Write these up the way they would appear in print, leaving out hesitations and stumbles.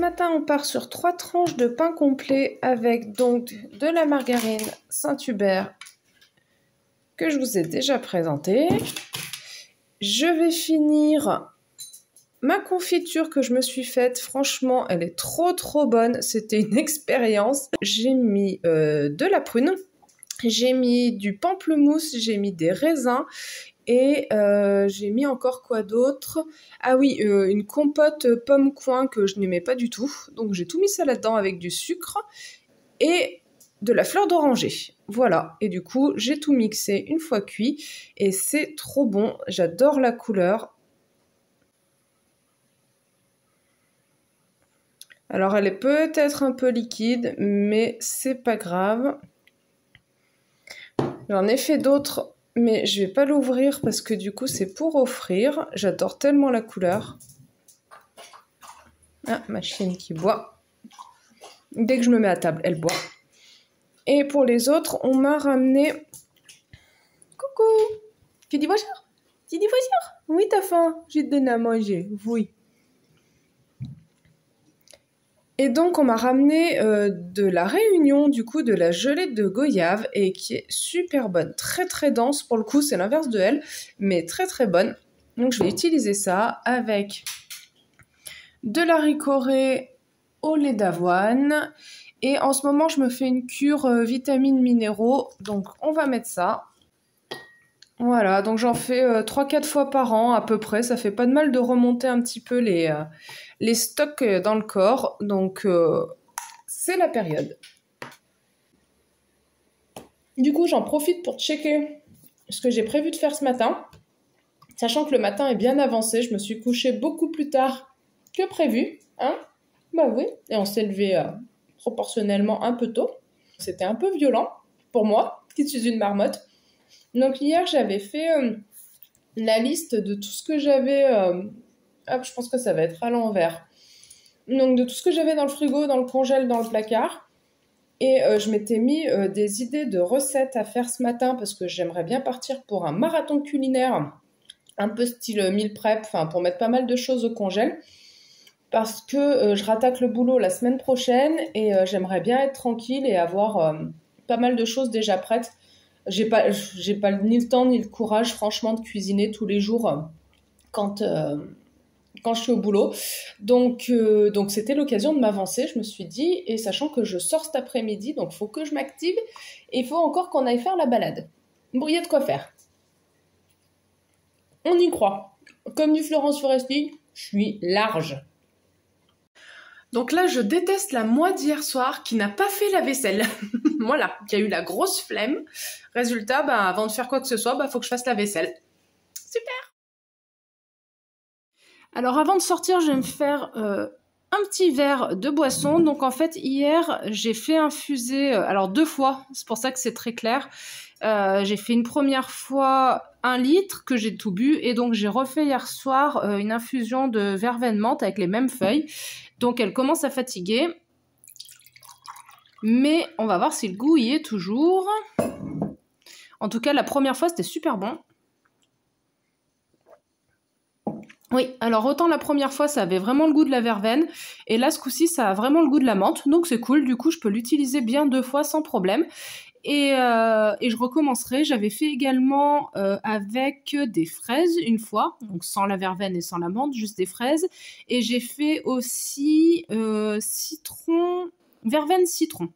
matin, on part sur 3 tranches de pain complet avec donc de la margarine Saint-Hubert que je vous ai déjà présenté. Je vais finir ma confiture que je me suis faite. Franchement, elle est trop bonne. C'était une expérience. J'ai mis de la prune, j'ai mis du pamplemousse, j'ai mis des raisins et j'ai mis encore quoi d'autre? Ah oui, une compote pomme-coin que je n'aimais pas du tout. Donc j'ai tout mis ça là-dedans avec du sucre et de la fleur d'oranger. Voilà, et du coup, j'ai tout mixé une fois cuit et c'est trop bon. J'adore la couleur. Alors, elle est peut-être un peu liquide, mais c'est pas grave. J'en ai fait d'autres, mais je vais pas l'ouvrir parce que du coup, c'est pour offrir. J'adore tellement la couleur. Ah, ma chienne qui boit. Dès que je me mets à table, elle boit. Et pour les autres, on m'a ramené... Coucou! Tu dis bonjour? Tu dis bonjour? Oui, t'as faim? J'ai te donné à manger. Oui. Et donc, on m'a ramené de la Réunion, du coup, de la gelée de goyave, et qui est super bonne. Très dense, pour le coup, c'est l'inverse de elle, mais très bonne. Donc, je vais utiliser ça avec de la ricorée au lait d'avoine. Et en ce moment, je me fais une cure vitamines minéraux, donc on va mettre ça. Voilà, donc j'en fais 3-4 fois par an à peu près. Ça fait pas de mal de remonter un petit peu les stocks dans le corps. Donc c'est la période. Du coup, j'en profite pour checker ce que j'ai prévu de faire ce matin. Sachant que le matin est bien avancé, je me suis couchée beaucoup plus tard que prévu. Hein? Bah oui, et on s'est levé proportionnellement un peu tôt. C'était un peu violent pour moi, qui suis une marmotte. Donc hier, j'avais fait la liste de tout ce que j'avais... Hop, je pense que ça va être à l'envers. Donc de tout ce que j'avais dans le frigo, dans le congèle, dans le placard. Et je m'étais mis des idées de recettes à faire ce matin parce que j'aimerais bien partir pour un marathon culinaire, un peu style meal prep, enfin pour mettre pas mal de choses au congèle. Parce que je rattaque le boulot la semaine prochaine et j'aimerais bien être tranquille et avoir pas mal de choses déjà prêtes. J'ai pas ni le temps ni le courage, franchement, de cuisiner tous les jours quand je suis au boulot. Donc c'était l'occasion de m'avancer, je me suis dit, et sachant que je sors cet après-midi, donc il faut que je m'active, et il faut encore qu'on aille faire la balade. Bon, il y a de quoi faire. On y croit. Comme dit Florence Foresti, je suis large. Donc là, je déteste la moi d'hier soir qui n'a pas fait la vaisselle. Voilà, qui a eu la grosse flemme. Résultat, avant de faire quoi que ce soit, faut que je fasse la vaisselle. Super! Alors avant de sortir, je vais me faire un petit verre de boisson. Donc en fait, hier, j'ai fait infuser, alors 2 fois, c'est pour ça que c'est très clair. J'ai fait une première fois 1 litre que j'ai tout bu et donc j'ai refait hier soir une infusion de verveine menthe avec les mêmes feuilles. Donc elle commence à fatiguer. Mais on va voir si le goût y est toujours. En tout cas, la première fois, c'était super bon. Oui, alors autant la première fois, ça avait vraiment le goût de la verveine. Et là, ce coup-ci, ça a vraiment le goût de la menthe. Donc c'est cool, du coup, je peux l'utiliser bien 2 fois sans problème. Et je recommencerai. J'avais fait également avec des fraises une fois, donc sans la verveine et sans la menthe, juste des fraises. Et j'ai fait aussi citron, verveine citron.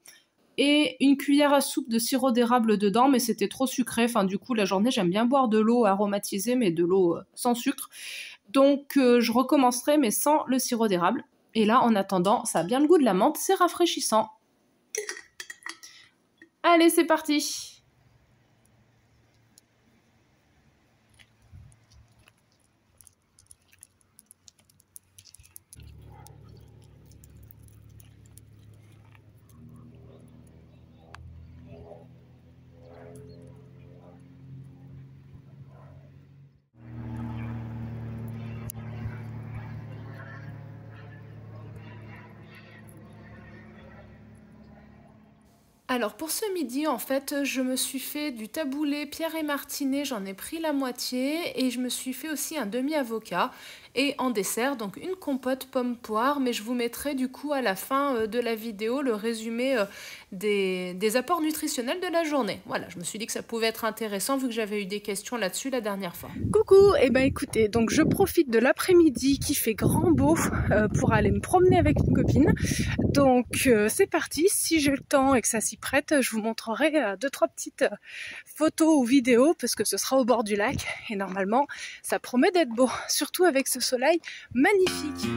Et une cuillère à soupe de sirop d'érable dedans, mais c'était trop sucré. Enfin, du coup, la journée, j'aime bien boire de l'eau aromatisée, mais de l'eau sans sucre. Donc, je recommencerai, mais sans le sirop d'érable. Et là, en attendant, ça a bien le goût de la menthe, c'est rafraîchissant. Allez, c'est parti! Alors pour ce midi, en fait, je me suis fait du taboulé Pierre et Martinet, j'en ai pris la moitié et je me suis fait aussi un demi-avocat. Et en dessert, donc une compote pomme-poire, mais je vous mettrai du coup à la fin de la vidéo le résumé des apports nutritionnels de la journée. Voilà, je me suis dit que ça pouvait être intéressant vu que j'avais eu des questions là-dessus la dernière fois. Coucou, et ben écoutez, donc je profite de l'après-midi qui fait grand beau pour aller me promener avec une copine. Donc c'est parti, si j'ai le temps et que ça s'y prête, je vous montrerai deux trois petites photos ou vidéos parce que ce sera au bord du lac et normalement ça promet d'être beau, surtout avec ce soleil magnifique.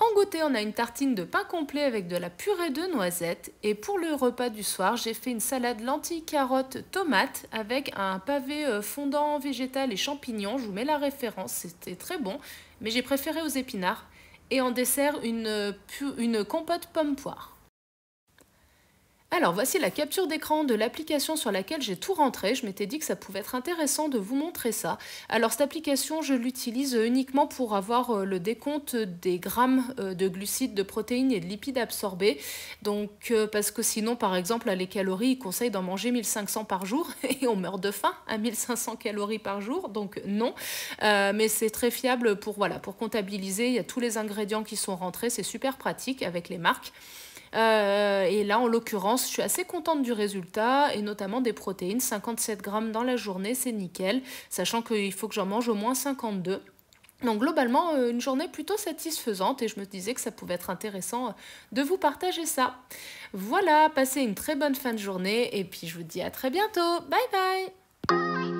En goûter, on a une tartine de pain complet avec de la purée de noisettes. Et pour le repas du soir, j'ai fait une salade lentilles, carottes, tomates avec un pavé fondant végétal et champignons. Je vous mets la référence, c'était très bon, mais j'ai préféré aux épinards. Et en dessert, une compote pomme-poire. Alors voici la capture d'écran de l'application sur laquelle j'ai tout rentré. Je m'étais dit que ça pouvait être intéressant de vous montrer ça. Alors cette application, je l'utilise uniquement pour avoir le décompte des grammes de glucides, de protéines et de lipides absorbés. Donc parce que sinon, par exemple, les calories, ils conseillent d'en manger 1500 par jour et on meurt de faim à 1500 calories par jour. Donc non, mais c'est très fiable pour, voilà, pour comptabiliser. Il y a tous les ingrédients qui sont rentrés. C'est super pratique avec les marques. Et là en l'occurrence je suis assez contente du résultat et notamment des protéines, 57 grammes dans la journée, c'est nickel, sachant qu'il faut que j'en mange au moins 52. Donc globalement une journée plutôt satisfaisante et je me disais que ça pouvait être intéressant de vous partager ça. Voilà, passez une très bonne fin de journée et puis je vous dis à très bientôt, bye bye.